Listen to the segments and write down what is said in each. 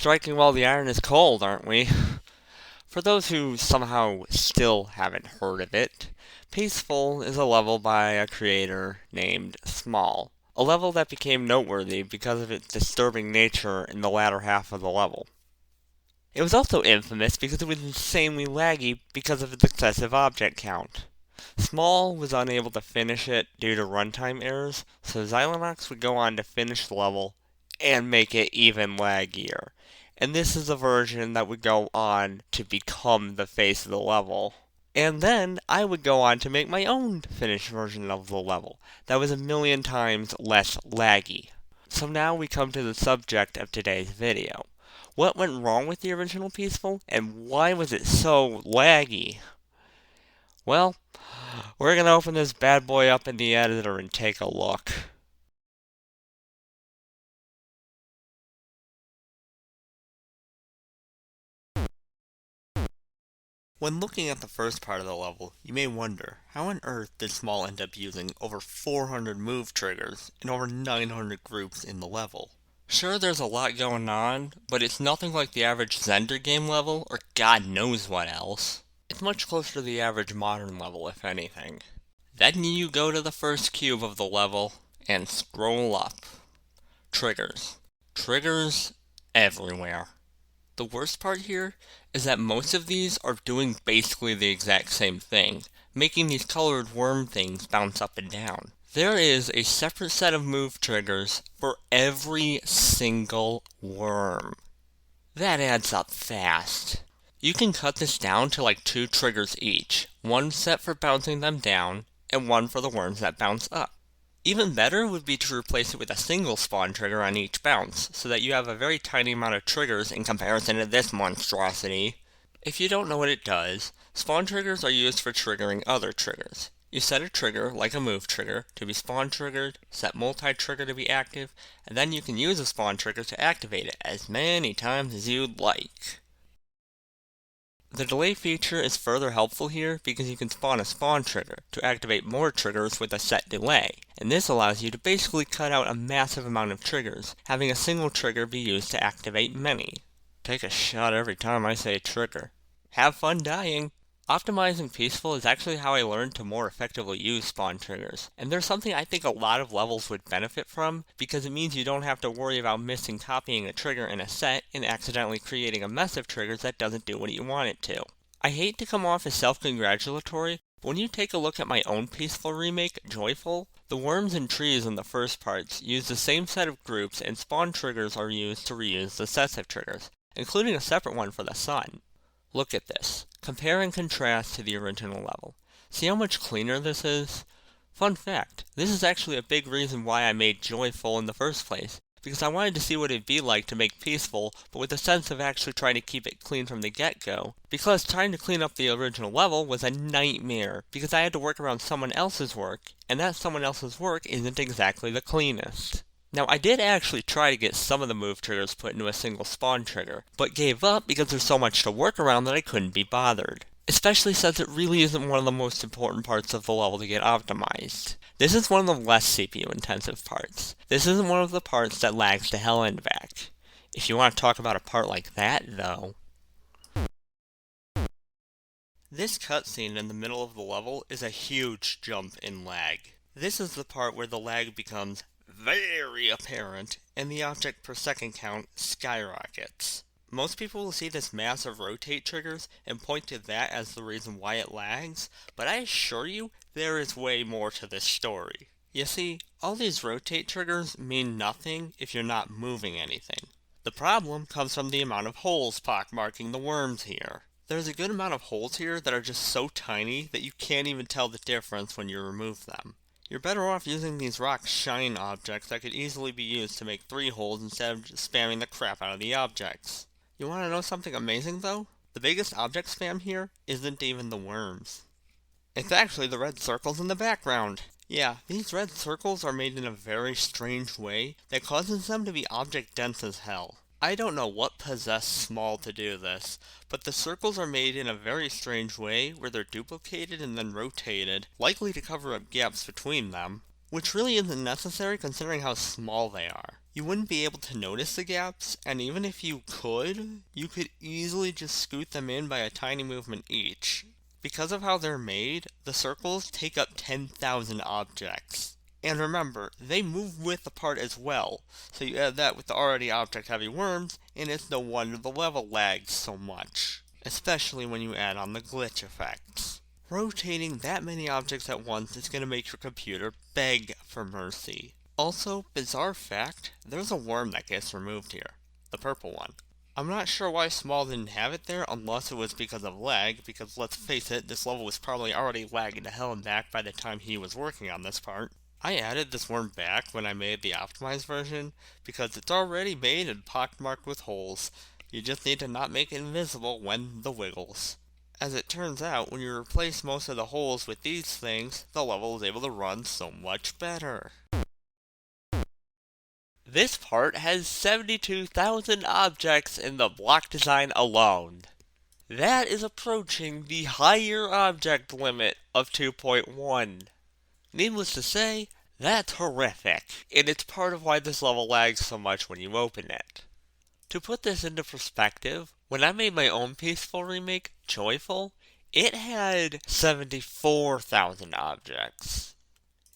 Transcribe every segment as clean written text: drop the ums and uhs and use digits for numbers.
striking while the iron is cold, aren't we? For those who somehow still haven't heard of it, Peaceful is a level by a creator named Small. A level that became noteworthy because of its disturbing nature in the latter half of the level. It was also infamous because it was insanely laggy because of its excessive object count. Small was unable to finish it due to runtime errors, so Xylonox would go on to finish the level and make it even laggier. And this is a version that would go on to become the face of the level. And then I would go on to make my own finished version of the level that was a million times less laggy. So now we come to the subject of today's video. What went wrong with the original Peaceful, and why was it so laggy? Well, we're going to open this bad boy up in the editor and take a look. When looking at the first part of the level, you may wonder, how on earth did Small end up using over 400 move triggers and over 900 groups in the level? Sure, there's a lot going on, but it's nothing like the average Zender game level, or God knows what else. It's much closer to the average modern level, if anything. Then you go to the first cube of the level, and scroll up. Triggers. Triggers everywhere. The worst part here is that most of these are doing basically the exact same thing, making these colored worm things bounce up and down. There is a separate set of move triggers for every single worm. That adds up fast. You can cut this down to like 2 triggers each, one set for bouncing them down, and one for the worms that bounce up. Even better would be to replace it with a single spawn trigger on each bounce, so that you have a very tiny amount of triggers in comparison to this monstrosity. If you don't know what it does, spawn triggers are used for triggering other triggers. You set a trigger, like a move trigger, to be spawn triggered, set multi-trigger to be active, and then you can use a spawn trigger to activate it as many times as you'd like. The delay feature is further helpful here because you can spawn a spawn trigger to activate more triggers with a set delay, and this allows you to basically cut out a massive amount of triggers, having a single trigger be used to activate many. Take a shot every time I say trigger. Have fun dying! Optimizing Peaceful is actually how I learned to more effectively use spawn triggers, and there's something I think a lot of levels would benefit from, because it means you don't have to worry about missing copying a trigger in a set and accidentally creating a mess of triggers that doesn't do what you want it to. I hate to come off as self-congratulatory, but when you take a look at my own Peaceful remake, Joyful, the worms and trees in the first parts use the same set of groups, and spawn triggers are used to reuse the sets of triggers, including a separate one for the sun. Look at this. Compare and contrast to the original level. See how much cleaner this is? Fun fact, this is actually a big reason why I made Joyful in the first place, because I wanted to see what it'd be like to make Peaceful, but with the sense of actually trying to keep it clean from the get-go. Because trying to clean up the original level was a nightmare, because I had to work around someone else's work, and that someone else's work isn't exactly the cleanest. Now, I did actually try to get some of the move triggers put into a single spawn trigger, but gave up because there's so much to work around that I couldn't be bothered. Especially since it really isn't one of the most important parts of the level to get optimized. This is one of the less CPU intensive parts. This isn't one of the parts that lags to hell and back. If you want to talk about a part like that, though. This cutscene in the middle of the level is a huge jump in lag. This is the part where the lag becomes very apparent, and the object per second count skyrockets. Most people will see this massive rotate triggers and point to that as the reason why it lags, but I assure you, there is way more to this story. You see, all these rotate triggers mean nothing if you're not moving anything. The problem comes from the amount of holes pockmarking the worms here. There's a good amount of holes here that are just so tiny that you can't even tell the difference when you remove them. You're better off using these rock shine objects that could easily be used to make 3 holes instead of just spamming the crap out of the objects. You want to know something amazing though? The biggest object spam here isn't even the worms. It's actually the red circles in the background. Yeah, these red circles are made in a very strange way that causes them to be object dense as hell. I don't know what possessed Small to do this, but the circles are made in a very strange way where they're duplicated and then rotated, likely to cover up gaps between them, which really isn't necessary considering how small they are. You wouldn't be able to notice the gaps, and even if you could easily just scoot them in by a tiny movement each. Because of how they're made, the circles take up 10,000 objects. And remember, they move with the part as well, so you add that with the already object-heavy worms, and it's no wonder the level lags so much. Especially when you add on the glitch effects. Rotating that many objects at once is going to make your computer beg for mercy. Also, bizarre fact, there's a worm that gets removed here. The purple one. I'm not sure why Small didn't have it there unless it was because of lag, because let's face it, this level was probably already lagging to hell and back by the time he was working on this part. I added this worm back when I made the optimized version, because it's already made and pockmarked with holes. You just need to not make it invisible when the wiggles. As it turns out, when you replace most of the holes with these things, the level is able to run so much better. This part has 72,000 objects in the block design alone. That is approaching the higher object limit of 2.1. Needless to say, that's horrific, and it's part of why this level lags so much when you open it. To put this into perspective, when I made my own peaceful remake, Joyful, it had 74,000 objects.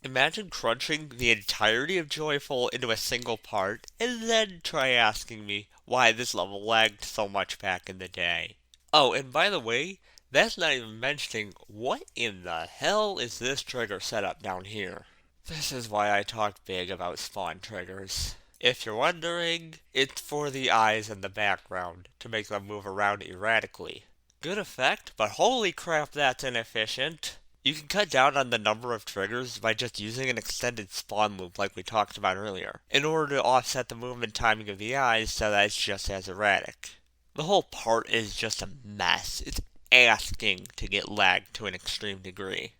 Imagine crunching the entirety of Joyful into a single part, and then try asking me why this level lagged so much back in the day. Oh, and by the way, that's not even mentioning what in the hell is this trigger setup down here. This is why I talk big about spawn triggers. If you're wondering, it's for the eyes in the background, to make them move around erratically. Good effect, but holy crap that's inefficient. You can cut down on the number of triggers by just using an extended spawn loop like we talked about earlier, in order to offset the movement timing of the eyes so that it's just as erratic. The whole part is just a mess. It's asking to get lagged to an extreme degree.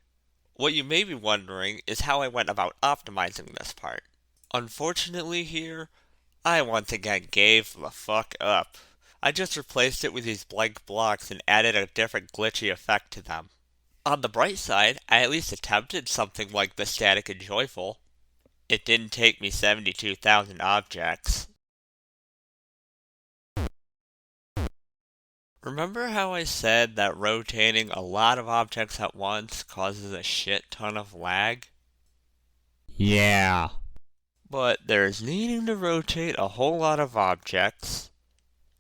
What you may be wondering is how I went about optimizing this part. Unfortunately here, I once again gave the fuck up. I just replaced it with these blank blocks and added a different glitchy effect to them. On the bright side, I at least attempted something like the static and joyful. It didn't take me 72,000 objects. Remember how I said that rotating a lot of objects at once causes a shit ton of lag? Yeah. But there's needing to rotate a whole lot of objects.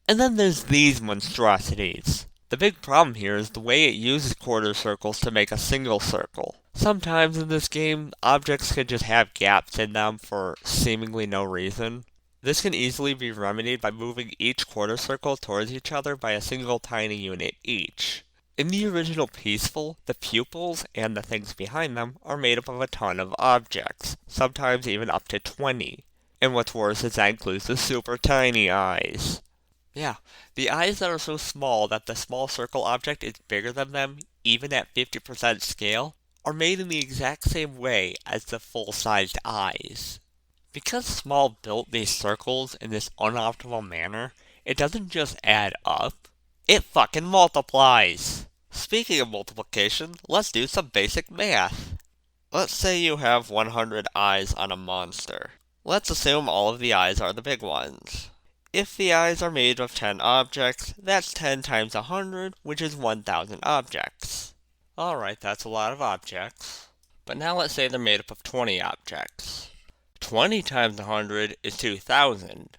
And then there's these monstrosities. The big problem here is the way it uses quarter circles to make a single circle. Sometimes in this game, objects can just have gaps in them for seemingly no reason. This can easily be remedied by moving each quarter circle towards each other by a single tiny unit each. In the original Peaceful, the pupils and the things behind them are made up of a ton of objects, sometimes even up to 20. And what's worse is that includes the super tiny eyes. Yeah, the eyes that are so small that the small circle object is bigger than them, even at 50% scale, are made in the exact same way as the full-sized eyes. Because Small built these circles in this unoptimal manner, it doesn't just add up, it fucking multiplies! Speaking of multiplication, let's do some basic math. Let's say you have 100 eyes on a monster. Let's assume all of the eyes are the big ones. If the eyes are made of 10 objects, that's 10 times 100, which is 1,000 objects. Alright, that's a lot of objects. But now let's say they're made up of 20 objects. 20 times 100 is 2,000.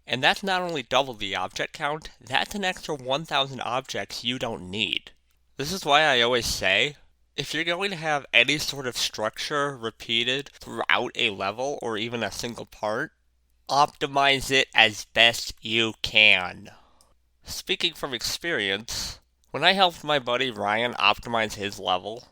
And that's not only double the object count, that's an extra 1,000 objects you don't need. This is why I always say, if you're going to have any sort of structure repeated throughout a level or even a single part, optimize it as best you can. Speaking from experience, when I helped my buddy Ryan optimize his level,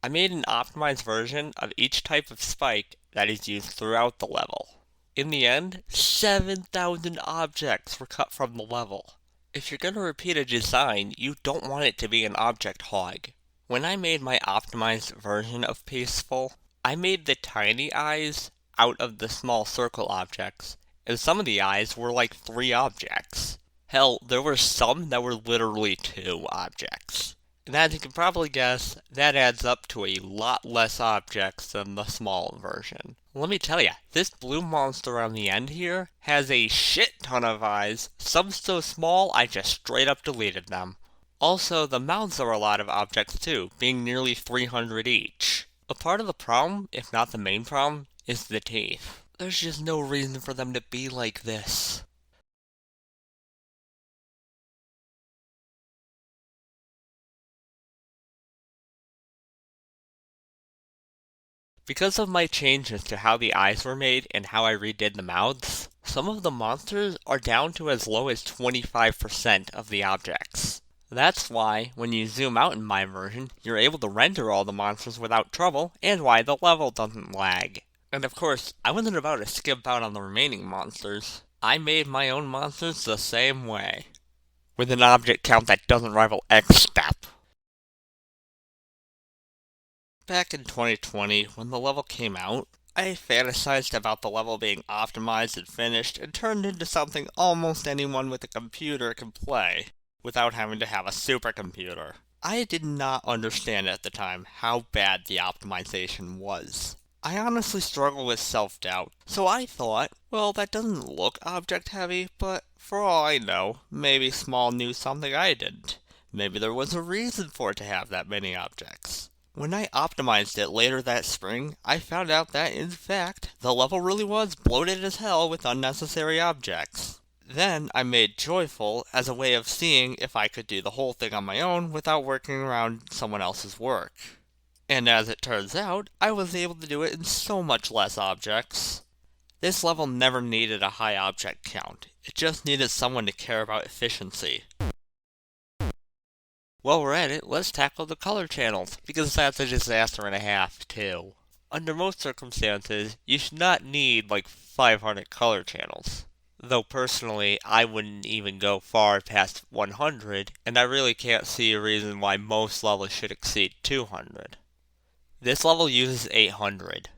I made an optimized version of each type of spike that is used throughout the level. In the end, 7,000 objects were cut from the level. If you're going to repeat a design, you don't want it to be an object hog. When I made my optimized version of Peaceful, I made the tiny eyes out of the small circle objects, and some of the eyes were like 3 objects. Hell, there were some that were literally 2 objects. And as you can probably guess, that adds up to a lot less objects than the small version. Let me tell ya, this blue monster on the end here has a shit ton of eyes, some so small I just straight up deleted them. Also, the mouths are a lot of objects too, being nearly 300 each. A part of the problem, if not the main problem, is the teeth. There's just no reason for them to be like this. Because of my changes to how the eyes were made and how I redid the mouths, some of the monsters are down to as low as 25% of the objects. That's why, when you zoom out in my version, you're able to render all the monsters without trouble, and why the level doesn't lag. And of course, I wasn't about to skip out on the remaining monsters. I made my own monsters the same way, with an object count that doesn't rival xStep. Back in 2020, when the level came out, I fantasized about the level being optimized and finished and turned into something almost anyone with a computer can play, without having to have a supercomputer. I did not understand at the time how bad the optimization was. I honestly struggle with self-doubt, so I thought, well, that doesn't look object-heavy, but for all I know, maybe Small knew something I didn't. Maybe there was a reason for it to have that many objects. When I optimized it later that spring, I found out that, in fact, the level really was bloated as hell with unnecessary objects. Then I made Joyful as a way of seeing if I could do the whole thing on my own without working around someone else's work. And as it turns out, I was able to do it in so much less objects. This level never needed a high object count, it just needed someone to care about efficiency. While we're at it, let's tackle the color channels, because that's a disaster and a half, too. Under most circumstances, you should not need like 500 color channels. Though personally, I wouldn't even go far past 100, and I really can't see a reason why most levels should exceed 200. This level uses 800.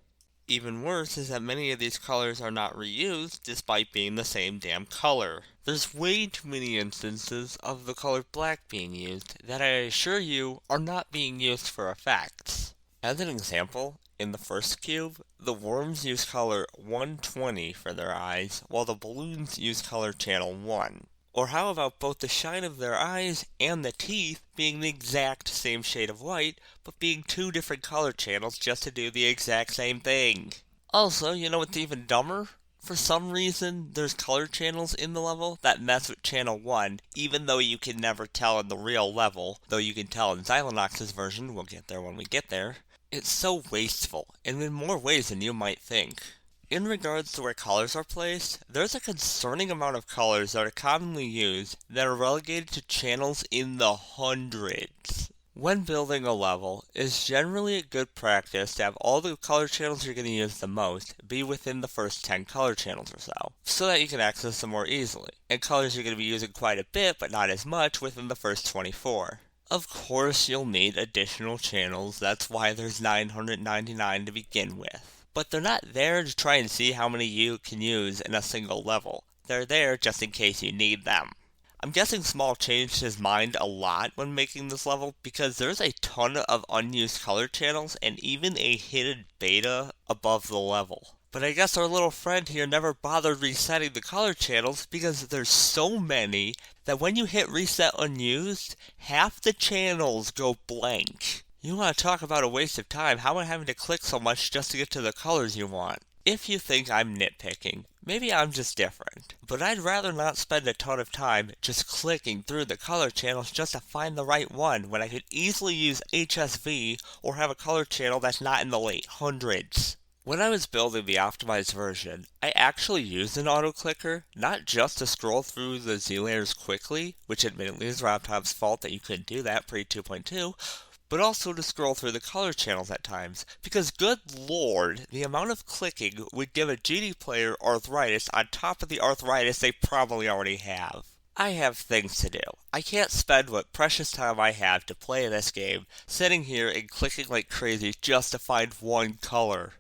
Even worse is that many of these colors are not reused despite being the same damn color. There's way too many instances of the color black being used that I assure you are not being used for effects. As an example, in the first cube, the worms use color 120 for their eyes, while the balloons use color channel 1. Or how about both the shine of their eyes and the teeth being the exact same shade of white, but being two different color channels just to do the exact same thing? Also, you know what's even dumber? For some reason, there's color channels in the level that mess with channel 1, even though you can never tell in the real level, though you can tell in Xylonox's version, we'll get there when we get there. It's so wasteful, and in more ways than you might think. In regards to where colors are placed, there's a concerning amount of colors that are commonly used that are relegated to channels in the hundreds. When building a level, it's generally a good practice to have all the color channels you're going to use the most be within the first 10 color channels or so that you can access them more easily, and colors you're going to be using quite a bit but not as much within the first 24. Of course you'll need additional channels, that's why there's 999 to begin with. But they're not there to try and see how many you can use in a single level. They're there just in case you need them. I'm guessing Small changed his mind a lot when making this level because there's a ton of unused color channels and even a hidden beta above the level. But I guess our little friend here never bothered resetting the color channels because there's so many that when you hit reset unused, half the channels go blank. You want to talk about a waste of time, how am I having to click so much just to get to the colors you want? If you think I'm nitpicking, maybe I'm just different. But I'd rather not spend a ton of time just clicking through the color channels just to find the right one when I could easily use HSV or have a color channel that's not in the late hundreds. When I was building the optimized version, I actually used an auto clicker, not just to scroll through the Z layers quickly, which admittedly is RobTop's fault that you couldn't do that pre 2.2, but also to scroll through the color channels at times, because good lord, the amount of clicking would give a GD player arthritis on top of the arthritis they probably already have. I have things to do. I can't spend what precious time I have to play this game sitting here and clicking like crazy just to find one color.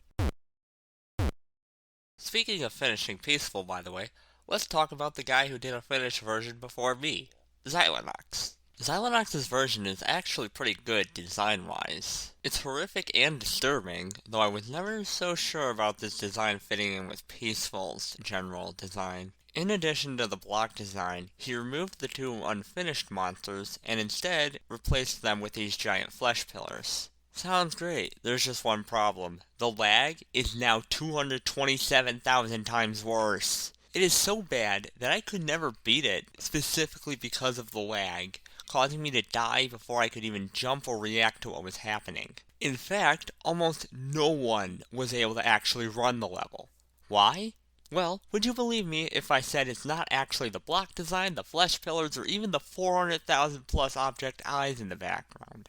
Speaking of finishing peaceful, by the way, let's talk about the guy who did a finished version before me, Xylonox. Xylonox's version is actually pretty good design-wise. It's horrific and disturbing, though I was never so sure about this design fitting in with Peaceful's general design. In addition to the block design, he removed the two unfinished monsters and instead replaced them with these giant flesh pillars. Sounds great, there's just one problem. The lag is now 227,000 times worse. It is so bad that I could never beat it, specifically because of the lag, causing me to die before I could even jump or react to what was happening. In fact, almost no one was able to actually run the level. Why? Well, would you believe me if I said it's not actually the block design, the flesh pillars, or even the 400,000 plus object eyes in the background?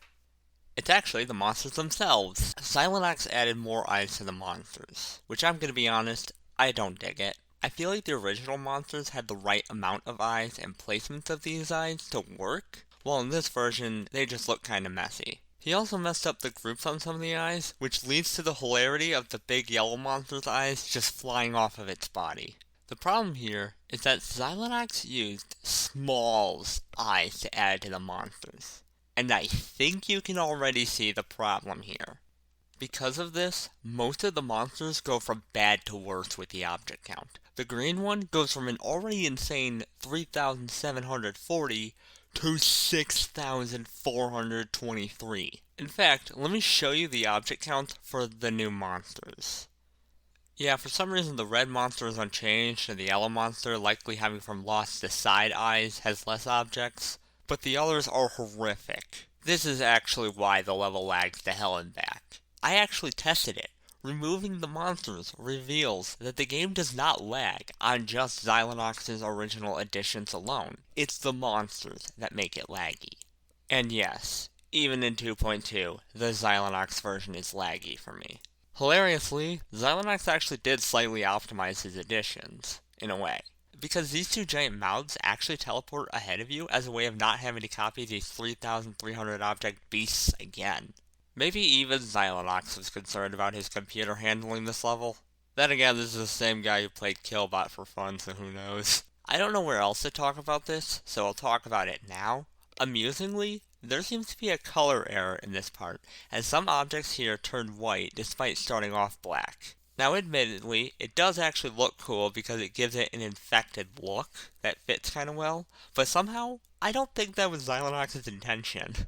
It's actually the monsters themselves. Xylonox added more eyes to the monsters, which I'm gonna be honest, I don't dig it. I feel like the original monsters had the right amount of eyes and placements of these eyes to work, while in this version, they just look kinda messy. He also messed up the groups on some of the eyes, which leads to the hilarity of the big yellow monster's eyes just flying off of its body. The problem here is that Xylonox used Small's eyes to add to the monsters, and I think you can already see the problem here. Because of this, most of the monsters go from bad to worse with the object count. The green one goes from an already insane 3,740 to 6,423. In fact, let me show you the object count for the new monsters. Yeah, for some reason the red monster is unchanged, and the yellow monster, likely having from lost to side eyes, has less objects, but the others are horrific. This is actually why the level lags to hell and back. I actually tested it. Removing the monsters reveals that the game does not lag on just Xylonox's original additions alone. It's the monsters that make it laggy. And yes, even in 2.2, the Xylonox version is laggy for me. Hilariously, Xylonox actually did slightly optimize his additions, in a way, because these two giant mouths actually teleport ahead of you as a way of not having to copy these 3,300 object beasts again. Maybe even Xylonox was concerned about his computer handling this level. Then again, this is the same guy who played Killbot for fun, so who knows. I don't know where else to talk about this, so I'll talk about it now. Amusingly, there seems to be a color error in this part, as some objects here turn white despite starting off black. Now admittedly, it does actually look cool because it gives it an infected look that fits kinda well, but somehow, I don't think that was Xylonox's intention.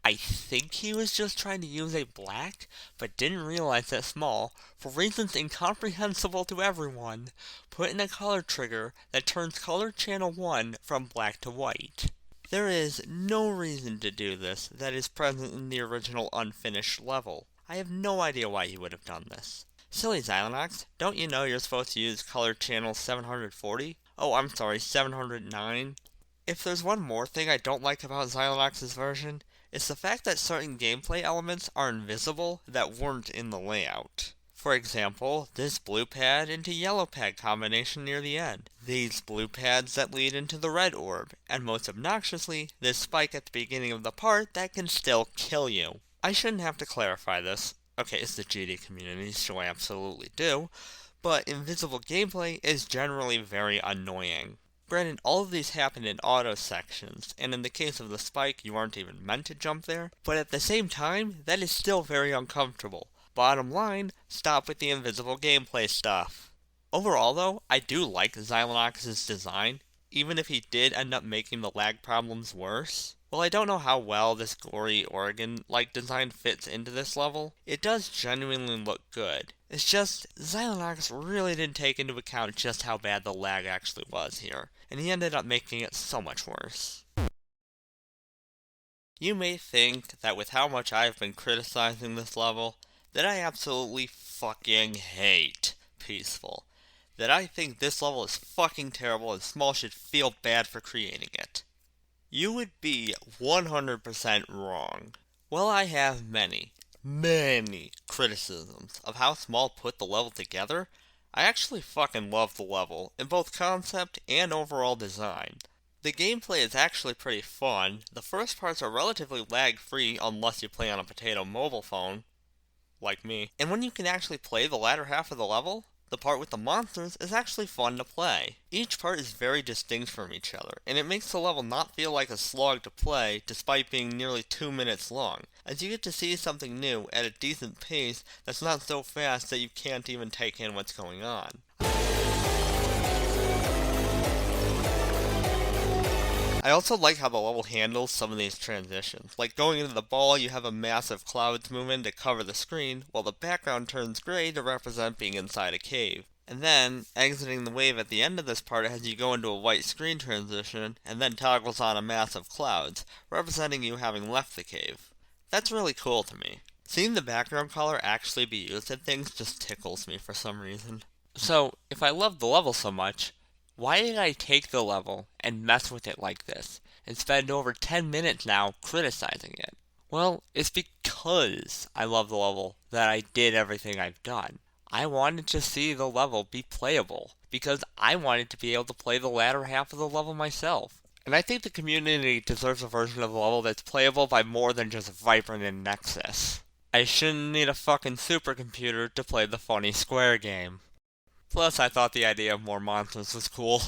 I think he was just trying to use a black, but didn't realize that Small, for reasons incomprehensible to everyone, put in a color trigger that turns color channel 1 from black to white. There is no reason to do this that is present in the original unfinished level. I have no idea why he would have done this. Silly Xylonox, don't you know you're supposed to use color channel 740? Oh, I'm sorry, 709? If there's one more thing I don't like about Xylonox's version, it's the fact that certain gameplay elements are invisible that weren't in the layout. For example, this blue pad into yellow pad combination near the end, these blue pads that lead into the red orb, and most obnoxiously, this spike at the beginning of the part that can still kill you. I shouldn't have to clarify this. Okay, it's the GD community, so I absolutely do, but invisible gameplay is generally very annoying. Granted, all of these happen in auto sections, and in the case of the spike, you aren't even meant to jump there, but at the same time, that is still very uncomfortable. Bottom line, stop with the invisible gameplay stuff. Overall though, I do like Xylonox's design, even if he did end up making the lag problems worse. While I don't know how well this gory organ-like design fits into this level, it does genuinely look good. It's just, Xylonox really didn't take into account just how bad the lag actually was here, and he ended up making it so much worse. You may think that with how much I've been criticizing this level, that I absolutely fucking hate Peaceful. That I think this level is fucking terrible and Small should feel bad for creating it. You would be 100% wrong. While I have many criticisms of how Small put the level together, I actually fucking love the level, in both concept and overall design. The gameplay is actually pretty fun. The first parts are relatively lag-free unless you play on a potato mobile phone, like me. And when you can actually play the latter half of the level, The part with the monsters is actually fun to play. Each part is very distinct from each other, and it makes the level not feel like a slog to play despite being nearly 2 minutes long, as you get to see something new at a decent pace that's not so fast that you can't even take in what's going on. I also like how the level handles some of these transitions. Like going into the ball, you have a massive clouds movement to cover the screen, while the background turns gray to represent being inside a cave. And then, exiting the wave at the end of this part has you go into a white screen transition, and then toggles on a massive clouds, representing you having left the cave. That's really cool to me. Seeing the background color actually be used at things just tickles me for some reason. So, if I love the level so much, why did I take the level and mess with it like this, and spend over 10 minutes now criticizing it? Well, it's because I love the level that I did everything I've done. I wanted to see the level be playable, because I wanted to be able to play the latter half of the level myself. And I think the community deserves a version of the level that's playable by more than just Viprin and Nexus. I shouldn't need a fucking supercomputer to play the funny square game. Plus, I thought the idea of more monsters was cool.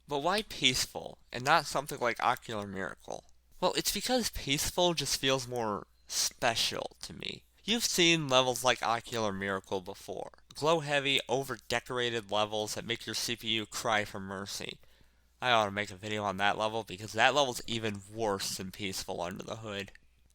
But why peaceful, and not something like Ocular Miracle? Well, it's because peaceful just feels more special to me. You've seen levels like Ocular Miracle before. Glow-heavy, over-decorated levels that make your CPU cry for mercy. I ought to make a video on that level because that level's even worse than peaceful under the hood.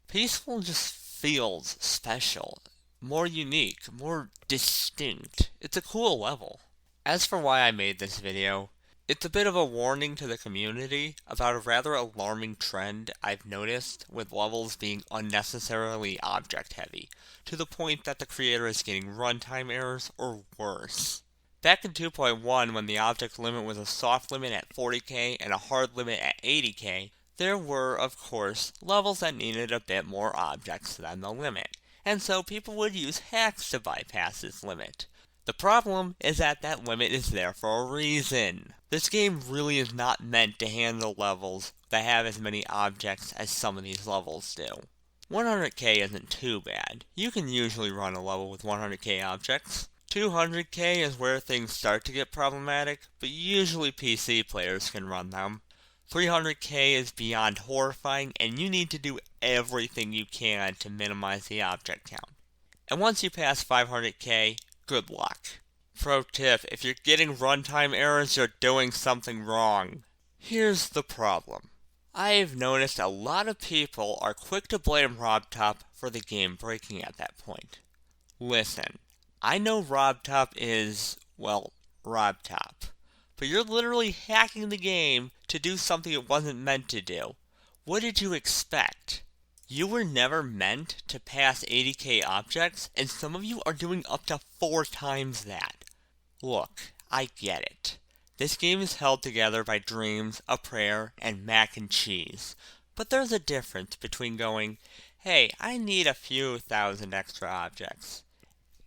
Peaceful just feels special. More unique, more distinct. It's a cool level. As for why I made this video, it's a bit of a warning to the community about a rather alarming trend I've noticed with levels being unnecessarily object heavy, to the point that the creator is getting runtime errors or worse. Back in 2.1, when the object limit was a soft limit at 40k and a hard limit at 80k, there were, of course, levels that needed a bit more objects than the limit, and so people would use hacks to bypass this limit. The problem is that that limit is there for a reason. This game really is not meant to handle levels that have as many objects as some of these levels do. 100k isn't too bad. You can usually run a level with 100k objects. 200k is where things start to get problematic, but usually PC players can run them. 300k is beyond horrifying, and you need to do everything you can to minimize the object count. And once you pass 500k, good luck. Pro tip, if you're getting runtime errors, you're doing something wrong. Here's the problem. I've noticed a lot of people are quick to blame RobTop for the game breaking at that point. Listen, I know RobTop is, well, RobTop. But you're literally hacking the game to do something it wasn't meant to do. What did you expect? You were never meant to pass 80k objects, and some of you are doing up to 4 times that. Look, I get it. This game is held together by dreams, a prayer, and mac and cheese. But there's a difference between going, hey, I need a few thousand extra objects,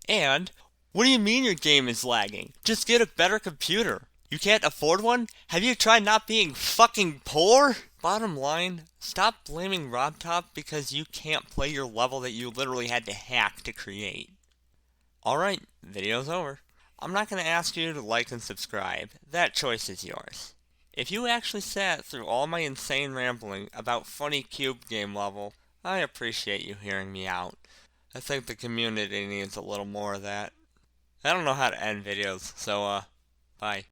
and, what do you mean your game is lagging? Just get a better computer. You can't afford one? Have you tried not being fucking poor? Bottom line, stop blaming RobTop because you can't play your level that you literally had to hack to create. Alright, video's over. I'm not going to ask you to like and subscribe. That choice is yours. If you actually sat through all my insane rambling about funny cube game level, I appreciate you hearing me out. I think the community needs a little more of that. I don't know how to end videos, so bye.